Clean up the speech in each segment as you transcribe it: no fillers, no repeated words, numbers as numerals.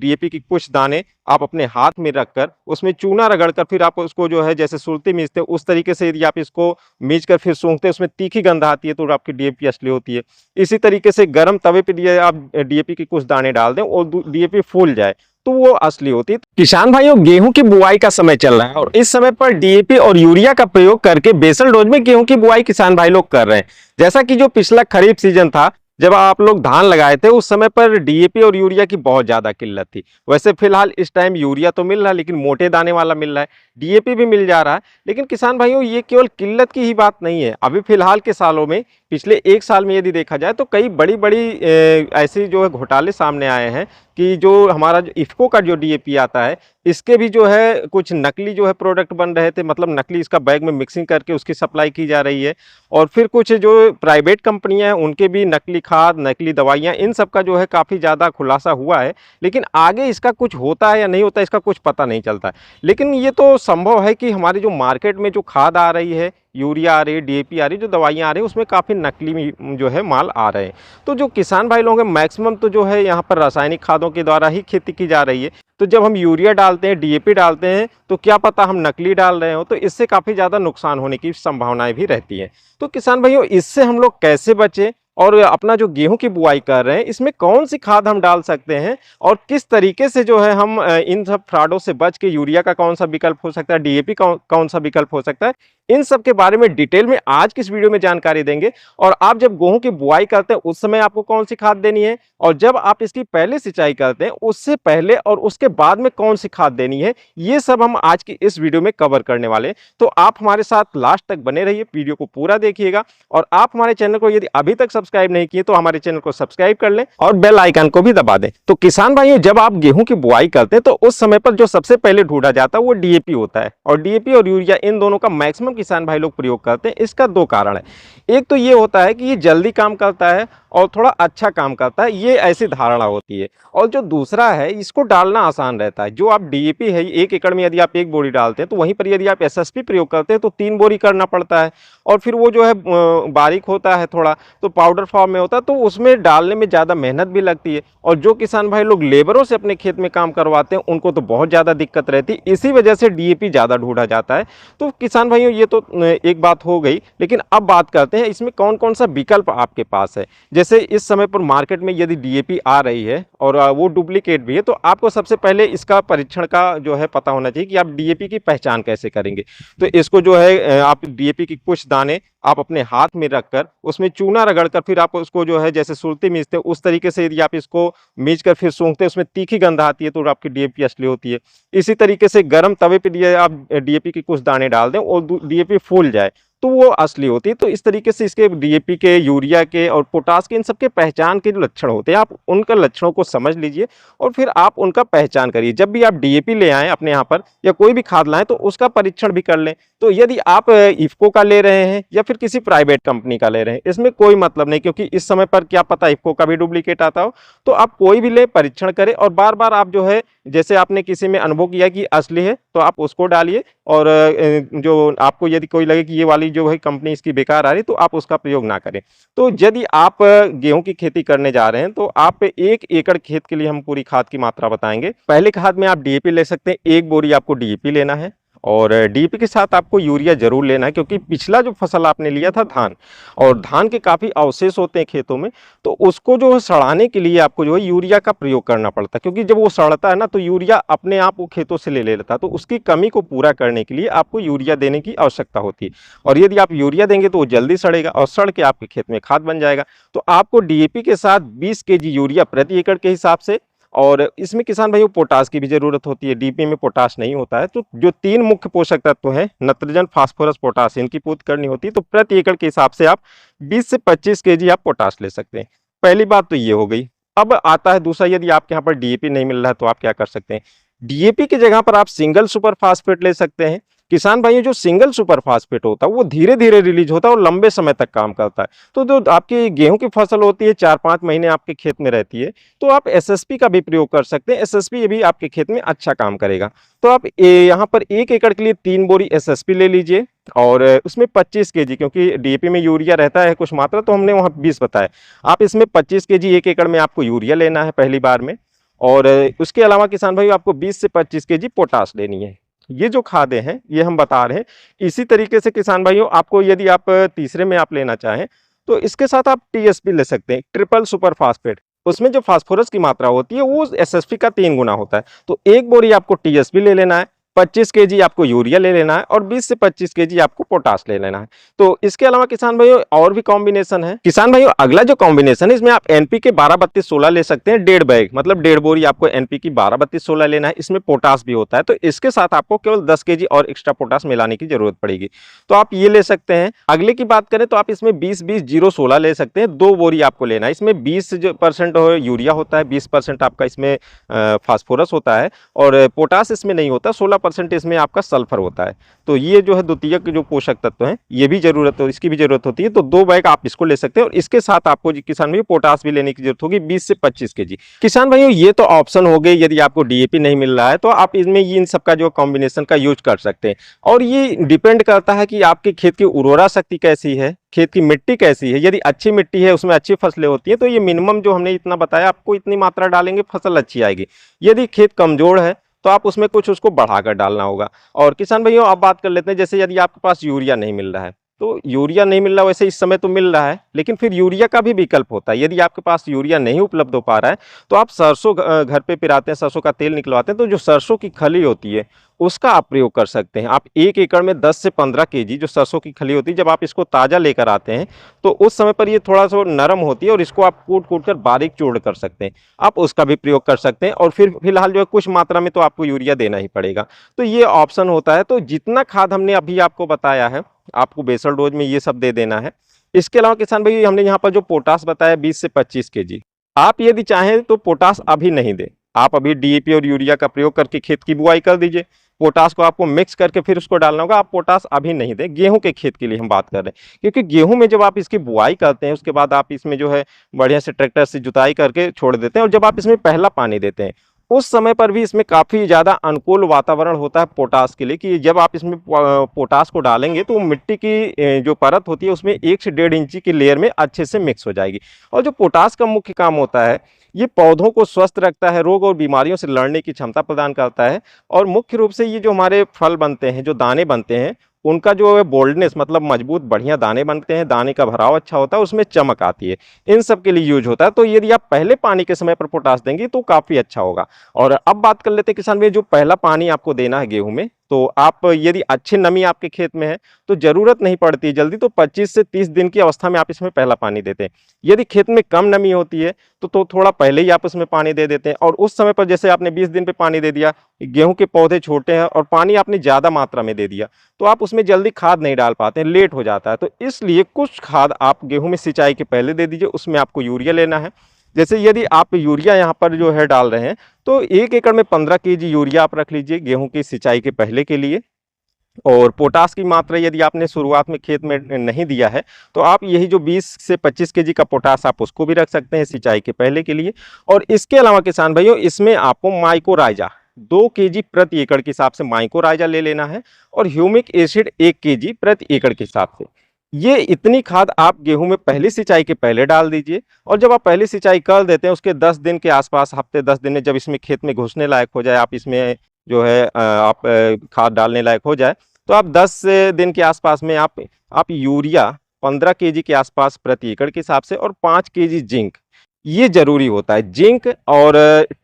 DAP की कुछ दाने आप अपने हाथ में रखकर उसमें चूना रगड़कर फिर आप उसको जो है जैसे सुरती मीचते उस तरीके से यदि आप इसको मीच कर फिर सूंघते हैं उसमें तीखी गंध आती है तो आपकी डीएपी असली होती है। इसी तरीके से गर्म तवे पे दिए आप डीएपी के कुछ दाने डाल दें और डीएपी फूल जाए तो वो असली होती है। किसान भाइयों, गेहूं की बुआई का समय चल रहा है और इस समय पर डीएपी और यूरिया का प्रयोग करके बेसल डोज में गेहूं की बुआई किसान भाई लोग कर रहे हैं। जैसा कि जो पिछला खरीफ सीजन था जब आप लोग धान लगाए थे उस समय पर डीएपी और यूरिया की बहुत ज्यादा किल्लत थी। वैसे फिलहाल इस टाइम यूरिया तो मिल रहा है लेकिन मोटे दाने वाला मिल रहा है, डीएपी भी मिल जा रहा है। लेकिन किसान भाइयों, ये केवल किल्लत की ही बात नहीं है। अभी फिलहाल के सालों में पिछले एक साल में यदि देखा जाए तो कई बड़ी बड़ी ऐसी जो है घोटाले सामने आए हैं कि जो हमारा जो इफ्को का जो डीएपी आता है इसके भी जो है कुछ नकली जो है प्रोडक्ट बन रहे थे, मतलब नकली इसका बैग में मिक्सिंग करके उसकी सप्लाई की जा रही है। और फिर कुछ जो प्राइवेट कंपनियां हैं उनके भी नकली खाद, नकली दवाइयां, इन सब का जो है काफ़ी ज़्यादा खुलासा हुआ है। लेकिन आगे इसका कुछ होता है या नहीं होता इसका कुछ पता नहीं चलता। लेकिन ये तो संभव है कि हमारी जो मार्केट में जो खाद आ रही है, यूरिया आ रही है, डीएपी आ रही है, जो दवाइयाँ आ रही है उसमें काफ़ी नकली जो है माल आ रहे हैं। तो जो किसान भाई लोग हैं मैक्सिमम तो जो है यहाँ पर रासायनिक खादों के द्वारा ही खेती की जा रही है। तो जब हम यूरिया डालते हैं, डीएपी डालते हैं तो क्या पता हम नकली डाल रहे हो, तो इससे काफ़ी ज़्यादा नुकसान होने की संभावनाएं भी रहती हैं। तो किसान भाइयों, इससे हम लोग कैसे बचें और अपना जो गेहूं की बुआई कर रहे हैं इसमें कौन सी खाद हम डाल सकते हैं और किस तरीके से जो है हम इन सब फ्रॉडों से बच के यूरिया का कौन सा विकल्प हो सकता है, डीएपी कौन सा विकल्प हो सकता है, इन सब के बारे में डिटेल में आज की इस वीडियो में जानकारी देंगे। और आप जब गेहूं की बुआई करते हैं उस समय आपको कौन सी खाद देनी है और जब आप इसकी पहले सिंचाई करते हैं उससे पहले और उसके बाद में कौन सी खाद देनी है, ये सब हम आज की इस वीडियो में कवर करने वाले हैं। तो आप हमारे साथ लास्ट तक बने रहिए, वीडियो को पूरा देखिएगा। और आप हमारे चैनल को यदि अभी तक सब्सक्राइब नहीं किए तो हमारे चैनल को सब्सक्राइब कर लें और बेल आइकन को भी दबा दें। तो किसान भाइयों, जब आप गेहूं की बुआई करते हैं तो उस समय पर जो सबसे पहले ढूंढा जाता है वो डीएपी होता है। और डीएपी और यूरिया इन दोनों का मैक्सिमम किसान भाई लोग प्रयोग करते हैं। इसका दो कारण है। एक तो ये होता है कि ये जल्दी काम करता है और थोड़ा अच्छा काम करता है, ये ऐसी धारणा होती है। और जो दूसरा है, इसको डालना आसान रहता है। जो आप डीएपी है 1 एकड़ में यदि आप 1 बोरी डालते हैं तो वहीं पर यदि आप एसएसपी प्रयोग करते हैं तो 3 बोरी करना पड़ता है। और फिर वो जो है बारीक होता है, थोड़ा तो पाउडर फॉर्म में होता है, तो उसमें डालने में ज़्यादा मेहनत भी लगती है। और जो किसान भाई लोग लेबरों से अपने खेत में काम करवाते हैं उनको तो बहुत ज़्यादा दिक्कत रहती है। इसी वजह से डीएपी ज़्यादा ढूंढा जाता है। तो किसान भाइयों, ये तो एक बात हो गई। लेकिन अब बात करते हैं इसमें कौन कौन सा विकल्प आपके पास है। जैसे इस समय पर मार्केट में यदि डीएपी आ रही है और वो डुप्लीकेट भी है तो आपको सबसे पहले इसका परीक्षण का जो है पता होना चाहिए कि आप डीएपी की पहचान कैसे करेंगे। तो इसको जो है आप डीएपी की कुछ दाने आप अपने हाथ में रखकर उसमें चूना रगड़कर फिर आप उसको जो है जैसे सुरती मीचते उस तरीके से यदि आप इसको मीच कर फिर सूंघते उसमें तीखी गंध आती है तो आपकी डीएपी असली होती है। इसी तरीके से गर्म तवे पे दिए आप डीएपी के कुछ दाने डाल दें और डीएपी फूल जाए तो वो असली होती है। तो इस तरीके से इसके डीएपी के, यूरिया के और पोटास के, इन सब के पहचान के जो लक्षण होते हैं आप उनका लक्षणों को समझ लीजिए और फिर आप उनका पहचान करिए। जब भी आप डीएपी ले आएँ अपने यहाँ पर या कोई भी खाद लाएं तो उसका परीक्षण भी कर लें। तो यदि आप इफ्को का ले रहे हैं या फिर किसी प्राइवेट कंपनी का ले रहे हैं इसमें कोई मतलब नहीं, क्योंकि इस समय पर क्या पता इफ्को का भी डुप्लीकेट आता हो। तो आप कोई भी ले, परीक्षण करें और बार बार आप जो है जैसे आपने किसी में अनुभव किया कि असली है तो आप उसको डालिए। और जो आपको यदि कोई लगे कि ये वाली जो है कंपनी इसकी बेकार आ रही तो आप उसका प्रयोग ना करें। तो यदि आप गेहूं की खेती करने जा रहे हैं तो आप 1 एकड़ खेत के लिए हम पूरी खाद की मात्रा बताएंगे। पहले खाद में आप डीएपी ले सकते हैं, 1 बोरी आपको डीएपी लेना है और डीएपी के साथ आपको यूरिया जरूर लेना है, क्योंकि पिछला जो फसल आपने लिया था धान, और धान के काफ़ी अवशेष होते हैं खेतों में, तो उसको जो है सड़ाने के लिए आपको जो है यूरिया का प्रयोग करना पड़ता है। क्योंकि जब वो सड़ता है ना तो यूरिया अपने आप वो खेतों से ले लेता है, तो उसकी कमी को पूरा करने के लिए आपको यूरिया देने की आवश्यकता होती है। और यदि आप यूरिया देंगे तो वो जल्दी सड़ेगा और सड़ के आपके खेत में खाद बन जाएगा। तो आपको डीएपी के साथ 20 केजी यूरिया प्रति एकड़ के हिसाब से, और इसमें किसान भाइयों पोटास की भी जरूरत होती है। डीपी में पोटास नहीं होता है। तो जो 3 मुख्य पोषक तत्व हैं नाइट्रोजन, फास्फोरस, पोटास, इनकी पूर्ति करनी होती है। तो प्रति एकड़ के हिसाब से आप 20 से 25 केजी आप पोटास ले सकते हैं। पहली बात तो ये हो गई। अब आता है दूसरा, यदि आपके यहाँ पर डीएपी नहीं मिल रहा है तो आप क्या कर सकते हैं। डीएपी की जगह पर आप सिंगल सुपर फास्फेट ले सकते हैं। किसान भाइयों, जो सिंगल सुपर फास्फेट होता है वो धीरे धीरे रिलीज होता है और लंबे समय तक काम करता है। तो जो आपकी गेहूं की फसल होती है 4-5 महीने आपके खेत में रहती है, तो आप एसएसपी का भी प्रयोग कर सकते हैं। एसएसपी ये भी आपके खेत में अच्छा काम करेगा। तो आप यहाँ पर 1 एकड़ के लिए 3 बोरी एसएसपी ले लीजिए और उसमें 25 केजी, क्योंकि डीएपी में यूरिया रहता है कुछ मात्रा, तो हमने वहाँ 20 बताया, आप इसमें 25 केजी 1 एकड़ में आपको यूरिया लेना है पहली बार में। और उसके अलावा किसान भाई आपको 20 से 25 केजी पोटाश लेनी है। ये जो खादें हैं ये हम बता रहे हैं। इसी तरीके से किसान भाइयों आपको यदि आप तीसरे में आप लेना चाहें तो इसके साथ आप टीएसपी ले सकते हैं, ट्रिपल सुपर फास्फेट। उसमें जो फास्फोरस की मात्रा होती है वो एसएसपी का 3 गुना होता है। तो एक बोरी आपको टीएसपी ले लेना है, 25 केजी आपको यूरिया ले लेना है और 20 से 25 केजी आपको पोटाश ले लेना है। तो इसके अलावा किसान भाइयों और भी कॉम्बिनेशन है। किसान भाइयों अगला जो कॉम्बिनेशन है इसमें आप एनपीके 12-32-16 ले सकते हैं, 1.5 बैग मतलब 1.5 बोरी आपको एनपीके 12-32-16 लेना है। इसमें पोटाश भी होता है, तो इसके साथ आपको केवल 10 केजी और एक्स्ट्रा पोटाश मिलाने की जरूरत पड़ेगी, तो आप ये ले सकते हैं। अगले की बात करें तो आप इसमें 20-20-0-16 ले सकते हैं, 2 बोरी आपको लेना है। इसमें 20% यूरिया होता है, 20% आपका इसमें फास्फोरस होता है और पोटाश इसमें नहीं होता, 16% इसमें आपका सल्फर होता है। तो ये जो है द्वितीयक जो पोषक तत्व हैं ये भी जरूरत हो, इसकी भी जरूरत होती है। तो 2 बैग आप इसको ले सकते हैं और इसके साथ आपको किसान भाई पोटाश भी लेने की जरूरत होगी, 20 से 25 केजी। किसान भाइयों ये तो ऑप्शन हो गए, यदि आपको डीएपी नहीं मिल रहा है तो आप इसमें इन सब का जो कॉम्बिनेशन का यूज कर सकते हैं। और ये डिपेंड करता है कि आपके खेत की उर्वरा शक्ति कैसी है, खेत की मिट्टी कैसी है। यदि अच्छी मिट्टी है उसमें अच्छी फसलें होती हैं तो ये मिनिमम जो हमने इतना बताया आपको इतनी मात्रा डालेंगे फसल अच्छी आएगी। यदि खेत कमजोर है तो आप उसमें कुछ उसको बढ़ाकर डालना होगा। और किसान भाइयों अब बात कर लेते हैं, जैसे यदि आपके पास यूरिया नहीं मिल रहा है तो यूरिया नहीं मिल रहा, वैसे इस समय तो मिल रहा है लेकिन फिर यूरिया का भी विकल्प होता है। यदि आपके पास यूरिया नहीं उपलब्ध हो पा रहा है तो आप सरसों घर पे पिराते हैं, सरसों का तेल निकलवाते हैं, तो जो सरसों की खली होती है उसका आप प्रयोग कर सकते हैं। आप 1 एकड़ में 10 से 15 केजी जो सरसों की खली होती है, जब आप इसको ताज़ा लेकर आते हैं तो उस समय पर ये थोड़ा सा नरम होती है और इसको आप कूट कूट कर बारीक चूर्ण कर सकते हैं, आप उसका भी प्रयोग कर सकते हैं। और फिर फिलहाल जो है कुछ मात्रा में तो आपको यूरिया देना ही पड़ेगा, तो ये ऑप्शन होता है। तो जितना खाद हमने अभी आपको बताया है आपको बेसल डोज में ये सब दे देना है। इसके अलावा किसान भाई हमने यहाँ पर जो पोटाश बताया 20 से 25 केजी, आप यदि चाहें तो पोटाश अभी नहीं दें, आप अभी डीएपी और यूरिया का प्रयोग करके खेत की बुआई कर दीजिए। पोटाश को आपको मिक्स करके फिर उसको डालना होगा, आप पोटाश अभी नहीं दें। गेहूं के खेत के लिए हम बात कर रहे हैं, क्योंकि गेहूं में जब आप इसकी बुआई करते हैं उसके बाद आप इसमें जो है बढ़िया से ट्रैक्टर से जुताई करके छोड़ देते हैं और जब आप इसमें पहला पानी देते हैं उस समय पर भी इसमें काफ़ी ज़्यादा अनुकूल वातावरण होता है पोटाश के लिए, कि जब आप इसमें पोटाश को डालेंगे तो मिट्टी की जो परत होती है उसमें 1 से 1.5 इंची की लेयर में अच्छे से मिक्स हो जाएगी। और जो पोटाश का मुख्य काम होता है ये पौधों को स्वस्थ रखता है, रोग और बीमारियों से लड़ने की क्षमता प्रदान करता है। और मुख्य रूप से ये जो हमारे फल बनते हैं, जो दाने बनते हैं, उनका जो है बोल्डनेस मतलब मजबूत बढ़िया दाने बनते हैं, दाने का भराव अच्छा होता है, उसमें चमक आती है, इन सब के लिए यूज होता है। तो यदि आप पहले पानी के समय पर पोटाश देंगे तो काफ़ी अच्छा होगा। और अब बात कर लेते हैं किसान भाई, जो पहला पानी आपको देना है गेहूं में, तो आप यदि अच्छी नमी आपके खेत में है तो ज़रूरत नहीं पड़ती जल्दी, तो 25 से 30 दिन की अवस्था में आप इसमें पहला पानी देते हैं। यदि खेत में कम नमी होती है तो थोड़ा पहले ही आप उसमें पानी दे देते हैं। और उस समय पर जैसे आपने 20 दिन पे पानी दे दिया, गेहूं के पौधे छोटे हैं और पानी आपने ज़्यादा मात्रा में दे दिया तो आप उसमें जल्दी खाद नहीं डाल पाते हैं, लेट हो जाता है। तो इसलिए कुछ खाद आप गेहूं में सिंचाई के पहले दे दीजिए, उसमें आपको यूरिया लेना है। जैसे यदि आप यूरिया यहाँ पर जो है डाल रहे हैं तो 1 एकड़ में 15 केजी यूरिया आप रख लीजिए गेहूं की सिंचाई के पहले के लिए। और पोटाश की मात्रा यदि आपने शुरुआत में खेत में नहीं दिया है तो आप यही जो 20 से 25 केजी का पोटाश आप उसको भी रख सकते हैं सिंचाई के पहले के लिए। और इसके अलावा किसान भाइयों इसमें आपको माइकोराइजा 2 केजी प्रति एकड़ के हिसाब से माइकोराइजा ले लेना है और ह्यूमिक एसिड 1 केजी प्रति एकड़ के हिसाब से। ये इतनी खाद आप गेहूं में पहली सिंचाई के पहले डाल दीजिए। और जब आप पहली सिंचाई कर देते हैं उसके 10 दिन के आसपास, हफ्ते 10 दिन में जब इसमें खेत में घुसने लायक हो जाए, आप इसमें जो है आप खाद डालने लायक हो जाए, तो आप 10 दिन के आसपास में आप यूरिया 15 केजी के आसपास प्रति एकड़ के हिसाब से और 5 केजी जिंक, ये जरूरी होता है। जिंक और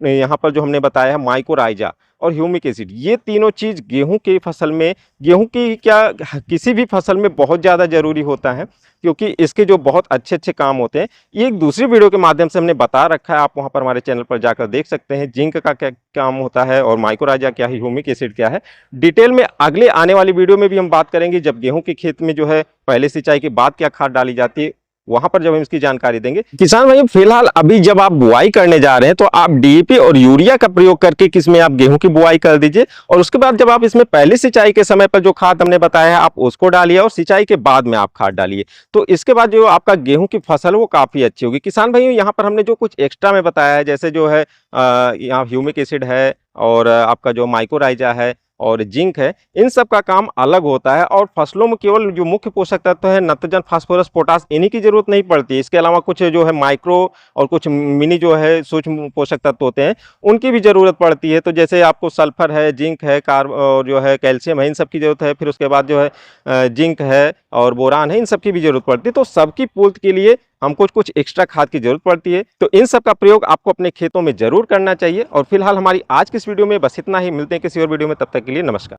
यहाँ पर जो हमने बताया है माइकोराइजा और ह्यूमिक एसिड, ये तीनों चीज़ गेहूं की फसल में, गेहूं की क्या किसी भी फसल में बहुत ज़्यादा जरूरी होता है, क्योंकि इसके जो बहुत अच्छे अच्छे काम होते हैं ये एक दूसरी वीडियो के माध्यम से हमने बता रखा है, आप वहाँ पर हमारे चैनल पर जाकर देख सकते हैं जिंक का क्या काम होता है और माइकोराइजा क्या है, ह्यूमिक एसिड क्या है। डिटेल में अगले आने वाली वीडियो में भी हम बात करेंगे, जब गेहूं के खेत में जो है पहले सिंचाई के बाद क्या खाद डाली जाती है वहां पर जब हम इसकी जानकारी देंगे। किसान भाई फिलहाल अभी जब आप बुआई करने जा रहे हैं तो आप डीएपी और यूरिया का प्रयोग करके किसमें आप गेहूं की बुआई कर दीजिए और उसके बाद जब आप इसमें पहली सिंचाई के समय पर जो खाद हमने बताया है आप उसको डालिए और सिंचाई के बाद में आप खाद डालिए। तो इसके बाद जो आपका गेहूं की फसल वो काफी अच्छी होगी। किसान भाइयों यहाँ पर हमने जो कुछ एक्स्ट्रा में बताया है, जैसे जो है यहाँ ह्यूमिक एसिड है और आपका जो माइकोराइजा है और जिंक है, इन सब का काम अलग होता है और फसलों में केवल जो मुख्य पोषक तत्व है नाइट्रोजन, फास्फोरस, पोटास, इन्हीं की जरूरत नहीं पड़ती। इसके अलावा कुछ जो है माइक्रो और कुछ मिनी जो है सूक्ष्म पोषक तत्व होते हैं, उनकी भी जरूरत पड़ती है। तो जैसे आपको सल्फर है, जिंक है, कार्ब और जो है कैल्शियम है, इन सब की जरूरत है। फिर उसके बाद जो है जिंक है और बोरान है, इन सब की भी जरूरत पड़ती है। तो सबकी पूर्ति के लिए हमको कुछ एक्स्ट्रा खाद की जरूरत पड़ती है। तो इन सब का प्रयोग आपको अपने खेतों में जरूर करना चाहिए। और फिलहाल हमारी आज की इस वीडियो में बस इतना ही। मिलते हैं किसी और वीडियो में, तब तक के लिए नमस्कार।